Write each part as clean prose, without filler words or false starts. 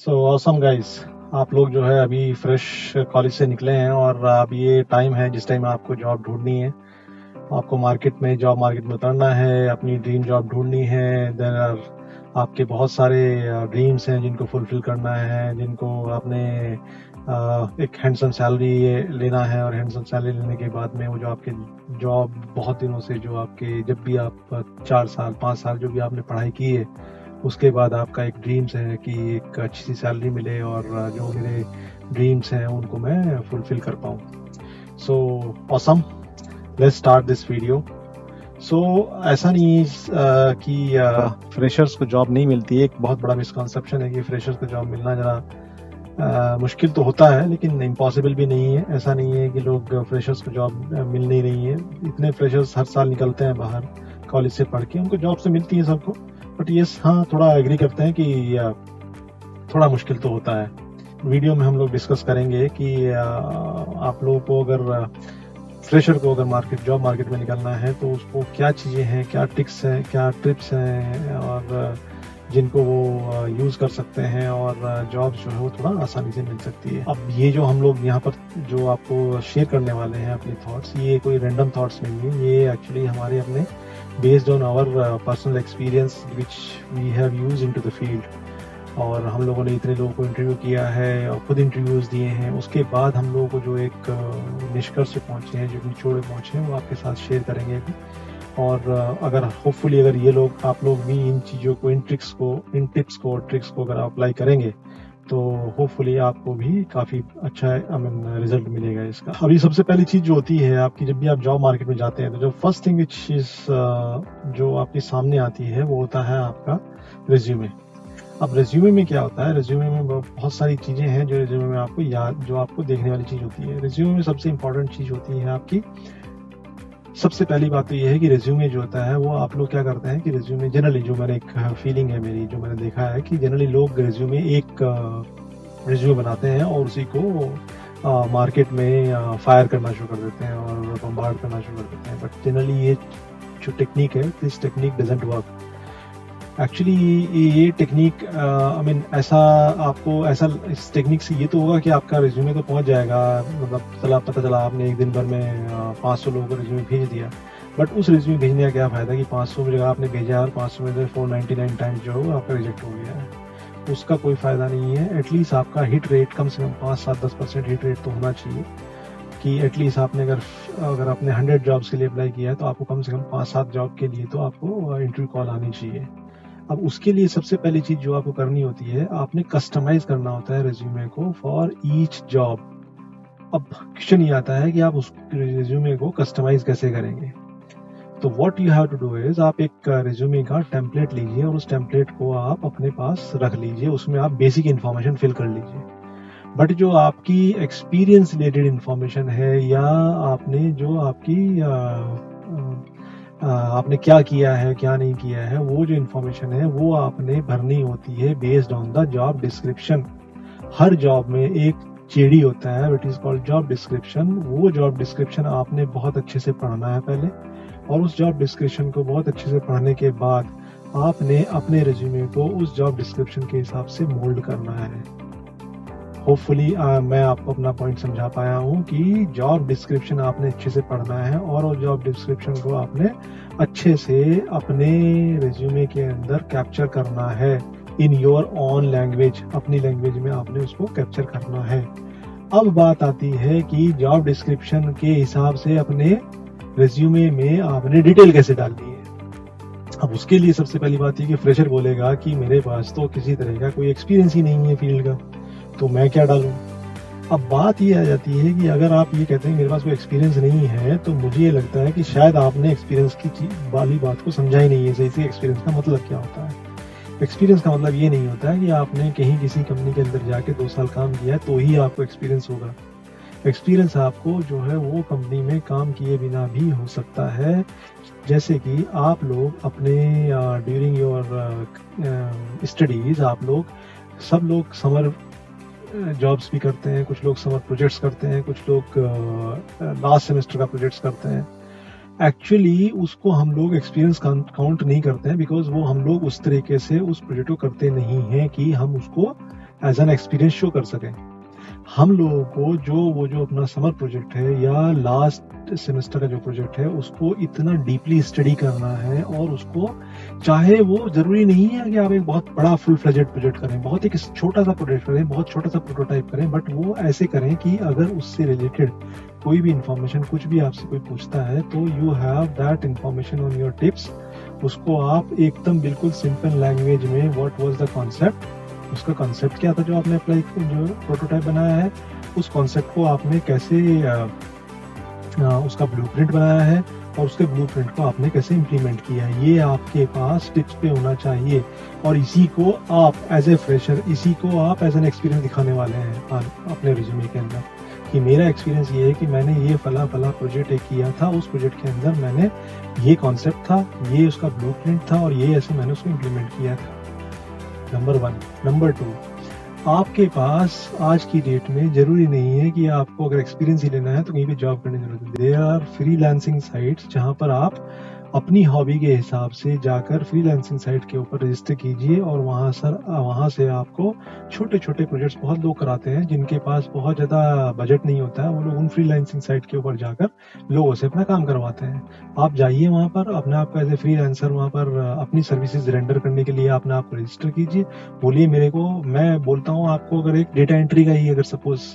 So awesome guys, आप लोग जो है अभी फ्रेश कॉलेज से निकले हैं और अब ये टाइम है जिस टाइम आपको जॉब ढूंढनी है। आपको जॉब मार्केट में उतरना है, अपनी ड्रीम जॉब ढूंढनी है। देयर आर आपके बहुत सारे ड्रीम्स हैं जिनको फुलफिल करना है, जिनको आपने एक हैंडसम सैलरी लेना है, और हैंडसम सैलरी लेने के बाद में वो जो आपके जॉब बहुत दिनों से जो आपके जब भी आप 4 साल 5 साल जो भी आपने पढ़ाई की है, उसके बाद आपका एक ड्रीम्स है कि एक अच्छी सी सैलरी मिले और जो मेरे ड्रीम्स हैं उनको मैं फुलफिल कर पाऊँ। So awesome, let's start this video. So ऐसा नहीं है कि फ्रेशर्स को जॉब नहीं मिलती है। एक बहुत बड़ा मिसकॉन्सेप्शन है कि फ्रेशर्स को जॉब मिलना ज़रा मुश्किल तो होता है, लेकिन इम्पॉसिबल भी नहीं है। ऐसा नहीं है कि लोग फ्रेशर्स को जॉब मिल नहीं रही है। इतने फ्रेशर्स हर साल निकलते हैं बाहर कॉलेज से पढ़ के, उनको जॉब से मिलती है सबको। बट ये हाँ, थोड़ा एग्री करते हैं कि थोड़ा मुश्किल तो होता है। वीडियो में हम लोग डिस्कस करेंगे कि आप लोगों को अगर फ्रेशर को अगर जॉब मार्केट में निकलना है तो उसको क्या चीज़ें हैं, क्या टिक्स हैं, क्या टिप्स हैं, और जिनको वो यूज़ कर सकते हैं और जॉब जो है वो थोड़ा आसानी से मिल सकती है। अब ये जो हम लोग यहाँ पर जो आपको शेयर करने वाले हैं अपनी थॉट्स, ये कोई रैंडम थॉट्स नहीं है। ये एक्चुअली हमारे अपने based on our personal experience which we have use in to the field. और हम लोगों ने इतने लोगों को इंटरव्यू किया है और खुद इंटरव्यूज़ दिए हैं, उसके बाद हम लोगों को जो एक निष्कर्ष पहुँचे हैं, जो निचोड़े पहुँचे हैं, वो आपके साथ शेयर करेंगे अभी। और अगर होपफुली अगर ये लोग आप लोग भी इन चीज़ों को, इन टिप्स को और ट्रिक्स को अगर अप्लाई करेंगे तो होपफुली आपको भी काफ़ी अच्छा रिजल्ट मिलेगा इसका। अभी सबसे पहली चीज़ जो होती है आपकी, जब भी आप जॉब मार्केट में जाते हैं तो जो फर्स्ट थिंग विच इज़ जो आपके सामने आती है वो होता है आपका रिज्यूमे। अब रिज्यूमे में क्या होता है? रिज्यूमे में बहुत सारी चीज़ें हैं जो रिज्यूमे में आपको जो आपको देखने वाली चीज़ होती है। रिज्यूमे में सबसे इम्पोर्टेंट चीज़ होती है आपकी, सबसे पहली बात तो ये है कि रिज्यूमे जो होता है वो आप लोग क्या करते हैं कि रिज्यूमे जनरली, जो मैंने एक फीलिंग है मेरी, जो मैंने देखा है कि जनरली लोग एक रिज्यूमे बनाते हैं और उसी को मार्केट में फायर करना शुरू कर देते हैं और बम्बार्ड करना शुरू कर देते हैं। बट जनरली ये जो टेक्निक है, this technique doesn't work. Actually ये टेक्निक इस टेक्निक से ये तो होगा कि आपका रिज्यूमे तो पहुंच जाएगा, मतलब पता चला आपने एक दिन भर में 500 लोगों को रिज्यूमे भेज दिया। बट उस रिज्यूमे भेजने का क्या फ़ायदा कि 500 में जगह आपने भेजा और 500 में से 499 टाइम्स जो है आपका रिजेक्ट हो गया है, उसका कोई फ़ायदा नहीं है। एटलीस्ट आपका हिट रेट कम से कम 5-7-10% हिट रेट तो होना चाहिए कि एटलीस्ट आपने अगर आपने 100 जॉब्स के लिए अप्लाई किया है तो आपको कम से कम 5-7 जॉब के लिए तो आपको इंटरव्यू कॉल आनी चाहिए। अब उसके लिए सबसे पहली चीज़ जो आपको करनी होती है, आपने कस्टमाइज़ करना होता है रिज्यूमे को फॉर ईच जॉब। अब क्वेश्चन ये आता है कि आप उस रिज्यूमे को कस्टमाइज़ कैसे करेंगे। तो what you have to do is, आप एक रिज्यूमे का टेम्पलेट लीजिए और उस टेम्पलेट को आप अपने पास रख लीजिए। उसमें आप बेसिक इन्फॉर्मेशन फिल कर लीजिए, बट जो आपकी एक्सपीरियंस रिलेटेड इन्फॉर्मेशन है, या आपने क्या किया है क्या नहीं किया है, वो जो इन्फॉर्मेशन है वो आपने भरनी होती है based on the job description. Her job में एक जेडी होता है, which is called job description. वो जॉब डिस्क्रिप्शन आपने बहुत अच्छे से पढ़ना है पहले, और उस जॉब डिस्क्रिप्शन को बहुत अच्छे से पढ़ने के बाद आपने अपने रिज्यूमे को उस जॉब डिस्क्रिप्शन के हिसाब से मोल्ड करना है। होपफुली मैं आपको अपना पॉइंट समझा पाया हूँ कि जॉब डिस्क्रिप्शन आपने अच्छे से पढ़ना है और उस जॉब डिस्क्रिप्शन को आपने अच्छे से अपने रिज्यूमे के अंदर कैप्चर करना है इन योर ओन लैंग्वेज। अपनी लैंग्वेज में आपने उसको कैप्चर करना है। अब बात आती है कि जॉब डिस्क्रिप्शन के हिसाब से अपने रिज्यूमे में आपने डिटेल कैसे डालनी है। अब उसके लिए सबसे पहली बात ये कि फ्रेशर बोलेगा कि मेरे पास तो किसी तरह का कोई एक्सपीरियंस ही नहीं है फील्ड का, तो मैं क्या डालूं। अब बात ये आ जाती है कि अगर आप ये कहते हैं मेरे पास कोई एक्सपीरियंस नहीं है, तो मुझे ये लगता है कि शायद आपने एक्सपीरियंस की वाली बात को समझा ही नहीं है सही से। एक्सपीरियंस का मतलब क्या होता है? एक्सपीरियंस का मतलब ये नहीं होता है कि आपने कहीं किसी कंपनी के अंदर जाके 2 साल काम किया है तो ही आपको एक्सपीरियंस होगा। एक्सपीरियंस आपको जो है वो कंपनी में काम किए बिना भी हो सकता है। जैसे कि आप लोग अपने ड्यूरिंग योर स्टडीज सब लोग समर जॉब्स भी करते हैं, कुछ लोग समर प्रोजेक्ट्स करते हैं, कुछ लोग लास्ट सेमेस्टर का प्रोजेक्ट्स करते हैं। एक्चुअली उसको हम लोग एक्सपीरियंस काउंट नहीं करते हैं, बिकॉज वो हम लोग उस तरीके से उस प्रोजेक्ट को करते नहीं हैं कि हम उसको एज एन एक्सपीरियंस शो कर सकें। हम लोगों को जो अपना समर प्रोजेक्ट है या लास्ट सेमेस्टर का जो प्रोजेक्ट है उसको इतना डीपली स्टडी करना है, और उसको चाहे वो जरूरी नहीं है कि आप एक बहुत बड़ा फुल फ्लेजेड प्रोजेक्ट करें, बहुत एक छोटा सा प्रोजेक्ट करें, बहुत छोटा सा प्रोटोटाइप करें, बट वो ऐसे करें कि अगर उससे रिलेटेड कोई भी इंफॉर्मेशन, कुछ भी आपसे कोई पूछता है तो you have that information on your tips. उसको आप एकदम बिल्कुल सिंपल लैंग्वेज में व्हाट वाज द कॉन्सेप्ट, उसका कॉन्सेप्ट क्या था जो आपने अप्लाई जो प्रोटोटाइप बनाया है, उस कॉन्सेप्ट को आपने कैसे उसका ब्लूप्रिंट बनाया है, और उसके ब्लूप्रिंट को आपने कैसे इम्प्लीमेंट किया है, ये आपके पास टिप्स पे होना चाहिए। और इसी को आप एज ए फ्रेशर, इसी को आप एज एन एक्सपीरियंस दिखाने वाले हैं अपने रिज्यूमे के अंदर, कि मेरा एक्सपीरियंस ये है कि मैंने ये फला प्रोजेक्ट एक किया था, उस प्रोजेक्ट के अंदर मैंने ये कॉन्सेप्ट था, ये उसका ब्लूप्रिंट था, और ये ऐसे मैंने उसको इम्प्लीमेंट किया था। नंबर 1। नंबर 2, आपके पास आज की डेट में जरूरी नहीं है कि आपको अगर एक्सपीरियंस ही लेना है तो कहीं पे जॉब करने की जरूरत है। देयर आर फ्रीलांसिंग साइट्स जहां पर आप अपनी हॉबी के हिसाब से जाकर फ्रीलांसिंग साइट के ऊपर रजिस्टर कीजिए, और वहां से आपको छोटे छोटे प्रोजेक्ट्स बहुत लोग कराते हैं जिनके पास बहुत ज़्यादा बजट नहीं होता है, वो लोग उन फ्रीलांसिंग साइट के ऊपर जाकर लोगों से अपना काम करवाते हैं। आप जाइए वहाँ पर, अपने आप को एज ए फ्रीलांसर वहाँ पर अपनी सर्विसेज रेंडर करने के लिए अपने आप को रजिस्टर कीजिए। बोलिए मेरे को, मैं बोलता हूँ आपको अगर एक डेटा एंट्री का ही अगर सपोज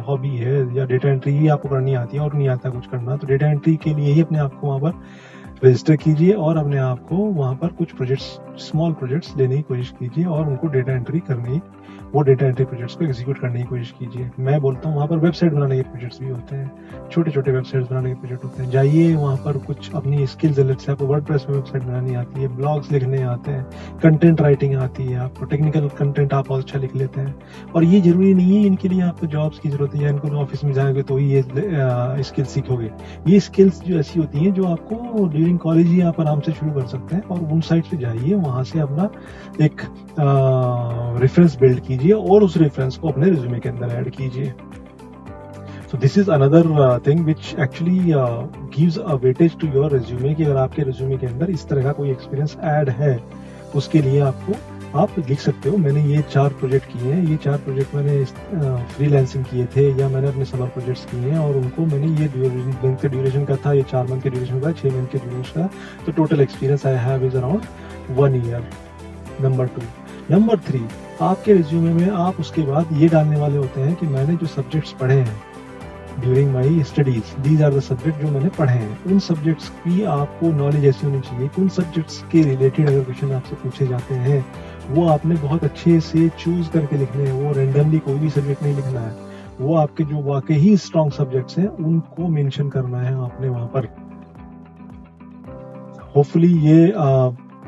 हॉबी है, या डेटा एंट्री ही आपको करनी आती है और नहीं आता कुछ करना, तो डेटा एंट्री के लिए ही अपने आप को वहाँ पर रजिस्टर कीजिए, और अपने आप को वहाँ पर कुछ प्रोजेक्ट्स, स्मॉल प्रोजेक्ट्स लेने की कोशिश कीजिए, और उनको डेटा एंट्री करने, वो डेटा एंट्री प्रोजेक्ट्स को एग्जीक्यूट करने की कोशिश कीजिए। मैं बोलता हूँ वहाँ पर वेबसाइट बनाने के प्रोजेक्ट्स भी होते हैं, छोटे छोटे वेबसाइट्स बनाने के प्रोजेक्ट होते हैं। जाइए वहाँ पर कुछ अपनी स्किल्स, अलग से आपको वर्डप्रेस में वेबसाइट बनानी आती है, ब्लॉग्स लिखने आते हैं, कंटेंट राइटिंग आती है, आपको टेक्निकल कंटेंट आप बहुत अच्छा लिख लेते हैं। और ये जरूरी नहीं है इनके लिए आपको जॉब्स की जरूरत है, या इनको ऑफिस में जाओगे तो ही ये स्किल्स सीखोगे। ये स्किल्स जो ऐसी होती हैं जो आपको ड्यूरिंग कॉलेज ही आप आराम से शुरू कर सकते हैं, और उन साइट पे जाइए, वहां से अपना एक रेफरेंस बिल्ड कीजिए, और उस रेफरेंस को अपने रिज्यूमे के अंदर ऐड कीजिए। So this is another thing which actually gives a weightage to your resume, कि अगर आपके रिज्यूमे के अंदर इस तरह का कोई एक्सपीरियंस ऐड है, उसके लिए आप लिख सकते हो मैंने ये 4 प्रोजेक्ट किए हैं, ये 4 प्रोजेक्ट मैंने फ्रीलांसिंग किए थे, या मैंने अपने समर प्रोजेक्ट्स किए हैं, और उनको मैंने ये मंथ के ड्यूरेशन का था, ये 4 मंथ के ड्यूरेशन का, 6 मंथ के ड्यूरेशन का, तो total experience I have is around 1 year. Number 2। Number 3, आपके रिज्यूमे में आप उसके बाद ये डालने वाले होते हैं कि मैंने जो सब्जेक्ट्स पढ़े हैं during my studies, these are the subject जो मैंने पढ़े हैं, उन सब्जेक्ट्स की आपको नॉलेज ऐसी होनी चाहिए कि उन सब्जेक्ट्स के रिलेटेड अगर क्वेश्चन आपसे पूछे जाते हैं, वो आपने बहुत अच्छे से चूज करके लिखने हैं, वो रेंडमली कोई भी सब्जेक्ट नहीं लिखना है, वो आपके जो वाकई ही स्ट्रॉन्ग सब्जेक्ट्स हैं उनको मेंशन करना है आपने वहां पर। होपफुली ये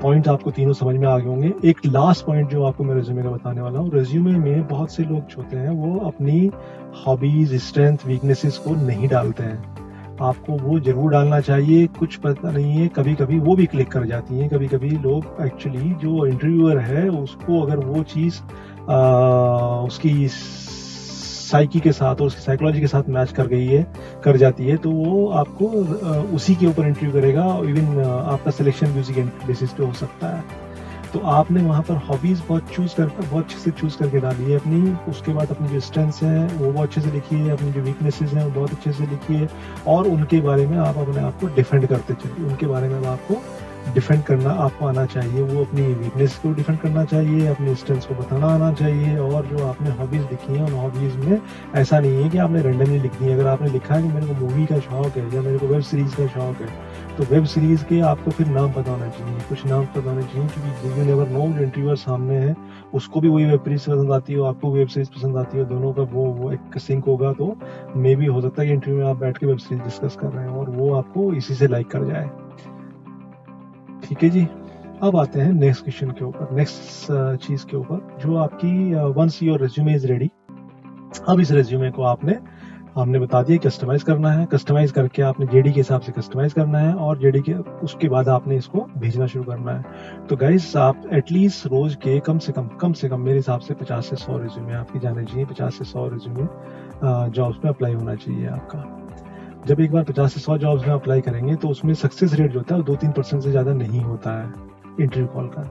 पॉइंट आपको तीनों समझ में आ गए होंगे। एक लास्ट पॉइंट जो आपको मैं रिज्यूमे का बताने वाला हूँ, रिज्यूमे में बहुत से लोग होते हैं वो अपनी हॉबीज, स्ट्रेंथ, वीकनेसेस को नहीं डालते हैं। आपको वो जरूर डालना चाहिए, कुछ पता नहीं है, कभी कभी वो भी क्लिक कर जाती हैं। कभी कभी लोग एक्चुअली जो इंटरव्यूअर है उसको अगर वो चीज़ उसकी साइकी के साथ और उसकी साइकोलॉजी के साथ मैच कर जाती है, तो वो आपको उसी के ऊपर इंटरव्यू करेगा, इवन आपका सिलेक्शन भी उसी के बेसिस पे हो सकता है। तो आपने वहाँ पर हॉबीज बहुत अच्छे से चूज करके डाली है अपनी, उसके बाद अपनी जो स्ट्रेंथ्स हैं वो बहुत अच्छे से लिखिए, अपनी जो वीकनेसेस हैं वो बहुत अच्छे से लिखिए, और उनके बारे में आप अपने आप को डिफेंड करते चलिए। उनके बारे में आपको डिफेंड करना आपको आना चाहिए, वो अपनी वीकनेस को डिफेंड करना चाहिए, अपनी स्ट्रेंथ्स को बताना आना चाहिए। और जो आपने हॉबीज लिखी हैं उन हॉबीज में ऐसा नहीं है कि आपने रैंडमली लिख दी है। अगर आपने लिखा है कि मेरे को मूवी का शौक है या मेरे को वेब सीरीज का शौक है, तो वेब सीरीज के आपको फिर नाम पता होना चाहिए, कुछ नाम पता होना चाहिए, क्योंकि यू नेवर नो, जो इंटरव्यूअर सामने है उसको भी वही वेब सीरीज पसंद आती है, आपको वेब सीरीज पसंद आती है, दोनों का वो एक सिंक होगा, तो मे भी हो सकता है कि इंटरव्यू में आप बैठ के वेब सीरीज डिस्कस कर रहे हैं और वो आपको इसी से लाइक कर जाए। ठीक है जी, अब आते हैं नेक्स्ट क्वेश्चन के ऊपर, नेक्स्ट चीज के ऊपर, जो आपकी once your resume is ready. अब इस रिज्यूमे को हमने बता दिया कस्टमाइज करना है, कस्टमाइज करके आपने जेडी के हिसाब से कस्टमाइज करना है, और जेडी के उसके बाद आपने इसको भेजना शुरू करना है। तो गाइस, आप एटलीस्ट रोज के कम से कम मेरे हिसाब से 50 से 100 रिज्यूमे आपकी जाने चाहिए, 50 से 100 रिज्यूमे जॉब्स में अप्लाई होना चाहिए आपका। जब एक बार 50 से 100 जॉब्स में अप्लाई करेंगे तो उसमें सक्सेस रेट जो होता है वो 2-3% से ज़्यादा नहीं होता है इंटरव्यू कॉल का।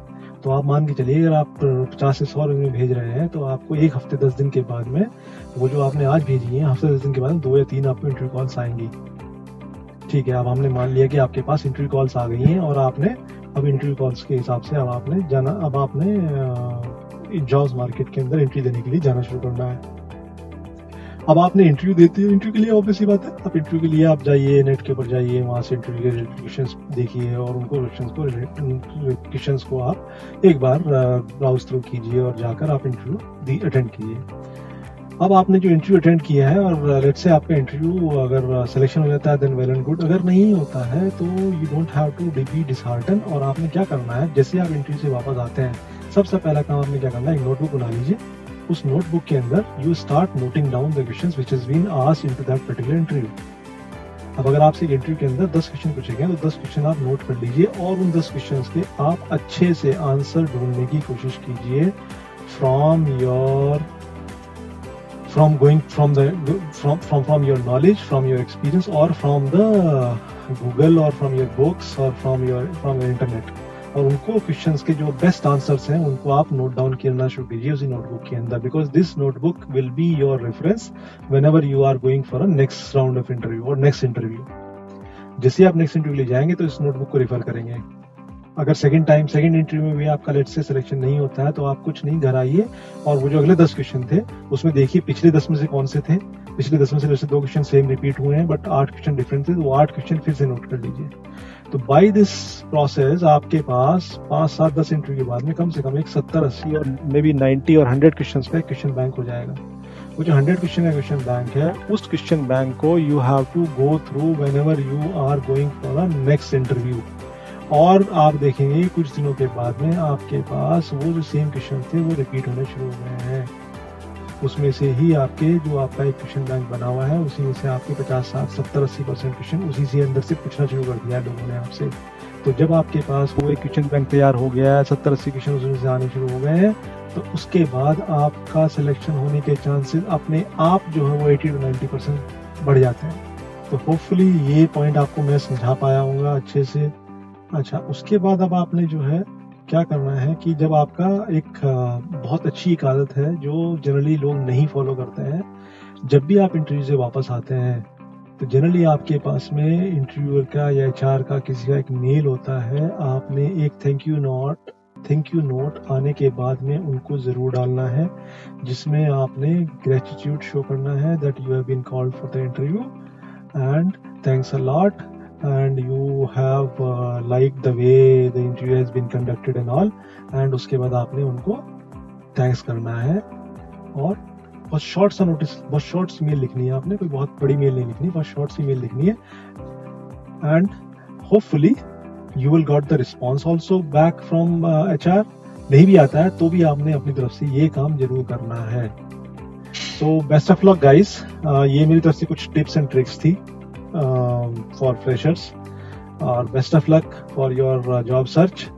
तो आप मान के चलिए अगर आप 50 से 100 रिज्यूमे भेज रहे हैं तो आपको एक हफ्ते 10 दिन के बाद में वो जो आपने आज भेजी है हफ्ते 10 दिन के बाद 2 या 3 आपको इंटरव्यू कॉल्स आएंगी। ठीक है, अब हमने मान लिया कि आपके पास इंटरव्यू कॉल्स आ गई हैं और आपने अब इंटरव्यू कॉल्स के हिसाब से अब आपने जॉब्स मार्केट के अंदर एंट्री देने के लिए जाना शुरू करना है। अब आपने इंटरव्यू देते हैं, इंटरव्यू के लिए ऑब्वियसली बात है, आप इंटरव्यू के लिए आप जाइए नेट के ऊपर जाइए, वहाँ से इंटरव्यू के क्वेश्चंस देखिए और उनको क्वेश्चंस को आप एक बार ब्राउज थ्रू कीजिए और जाकर आप इंटरव्यू अटेंड कीजिए। अब आपने जो इंटरव्यू अटेंड किया है और लेट्स से आपका इंटरव्यू अगर सिलेक्शन हो जाता है देन वेल एंड गुड, अगर नहीं होता है तो you don't have to be dishearten. और आपने क्या करना है, जैसे आप इंटरव्यू से वापस आते हैं सबसे पहला काम आपने क्या करना है, एक नोटबुक बना लीजिए। उस नोटबुक के अंदर you start noting down the questions which has been asked into that particular interview. अब अगर आपसे इंटरव्यू के अंदर 10 क्वेश्चन पूछे गए तो 10 क्वेश्चन आप नोट कर लीजिए और उन 10 क्वेश्चंस के आप अच्छे से आंसर ढूंढने की कोशिश कीजिए from your knowledge, from your experience, or from the Google, or from your books, or from your internet। और उनको क्वेश्चंस के जो बेस्ट आंसर्स हैं उनको आप नोट डाउन करना शुरू कीजिए उसी नोटबुक के अंदर, because this notebook will be your reference whenever you are going for a next round of interview और नेक्स्ट इंटरव्यू। जैसे आप नेक्स्ट इंटरव्यू ले जाएंगे तो इस नोटबुक को रेफर करेंगे। अगर सेकंड इंटरव्यू में भी आपका लेट से सिलेक्शन नहीं होता है तो आप कुछ नहीं, घर आइए और वो जो अगले 10 क्वेश्चन थे उसमें देखिए पिछले 10 में से कौन से थे। पिछले 10 में से वैसे 2 क्वेश्चन सेम रिपीट हुए हैं बट 8 क्वेश्चन डिफरेंट थे, तो वो 8 क्वेश्चन फिर से नोट कर लीजिए। तो बाय दिस प्रोसेस आपके पास 5, 7, 10 इंटरव्यू के बाद में कम से कम एक 70, 80 और मे बी 90 और 100 क्वेश्चन का क्वेश्चन बैंक हो जाएगा। वो जो 100 क्वेश्चन का क्वेश्चन बैंक है उस क्वेश्चन बैंक को you have to go through whenever you are going for a next interview. और आप देखेंगे कुछ दिनों के बाद में आपके पास वो जो सेम क्वेश्चन थे वो रिपीट होने शुरू हो गए हैं। उसमें से ही आपके जो आपका एक क्वेश्चन बैंक बना हुआ है उसी में से आपके 50, 60, 70, 80% क्वेश्चन उसी से अंदर से पूछना शुरू कर दिया है लोगों ने आपसे। तो जब आपके पास वो एक क्वेश्चन बैंक तैयार हो गया है, 70, 80 क्वेश्चन उसमें से आने शुरू हो गए हैं, तो उसके बाद आपका सिलेक्शन होने के चांसेस अपने आप जो है वो 80 to 90% बढ़ जाते हैं। तो होपफुली ये पॉइंट आपको मैं समझा पाया हूँगा अच्छे से। अच्छा, उसके बाद अब आपने जो है क्या करना है कि जब आपका एक बहुत अच्छी एक आदत है जो जनरली लोग नहीं फॉलो करते हैं, जब भी आप इंटरव्यू से वापस आते हैं तो जनरली आपके पास में इंटरव्यूअर का या HR का किसी का एक मेल होता है। आपने एक थैंक यू नोट आने के बाद में उनको ज़रूर डालना है जिसमें आपने ग्रेटिट्यूड शो करना है that you have been called for the interview and thanks a lot and you have liked the way the interview has been conducted and all, and उसके बाद आपने उनको थैंक्स करना है और बहुत शॉर्ट सा नोटिस, बहुत शॉर्ट सी मेल लिखनी है आपने, कोई बहुत बड़ी मेल नहीं लिखनी, बहुत शॉर्ट सी मेल लिखनी है and hopefully you will got the response also back from HR। नहीं भी आता है तो भी आपने अपनी तरफ से ये काम जरूर करना है। तो बेस्ट ऑफ लक गाइस, ये मेरी तरफ से कुछ टिप्स एंड ट्रिक्स थी for freshers और best of luck for your job search.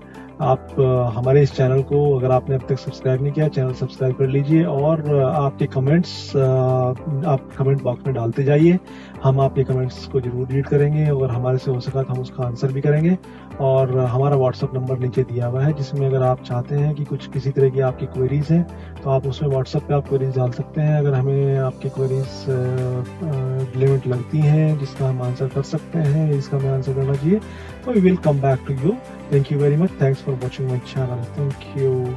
आप हमारे इस चैनल को अगर आपने अब तक सब्सक्राइब नहीं किया, चैनल सब्सक्राइब कर लीजिए और आपके कमेंट्स आप कमेंट बॉक्स में डालते जाइए। हम आपके कमेंट्स को जरूर रीड करेंगे और हमारे से हो सका तो हम उसका आंसर भी करेंगे। और हमारा व्हाट्सअप नंबर नीचे दिया हुआ है जिसमें अगर आप चाहते हैं कि कुछ किसी तरह की आपकी क्वेरीज हैं तो आप उसमें व्हाट्सएप पे आप क्वेरीज डाल सकते हैं। अगर हमें आपकी क्वेरीज रिलेवेंट लगती हैं जिसका हम आंसर कर सकते हैं, इसका हमें आंसर करना चाहिए, तो we will come back to you. Thank you very much. Thanks for watching my channel. Thank you.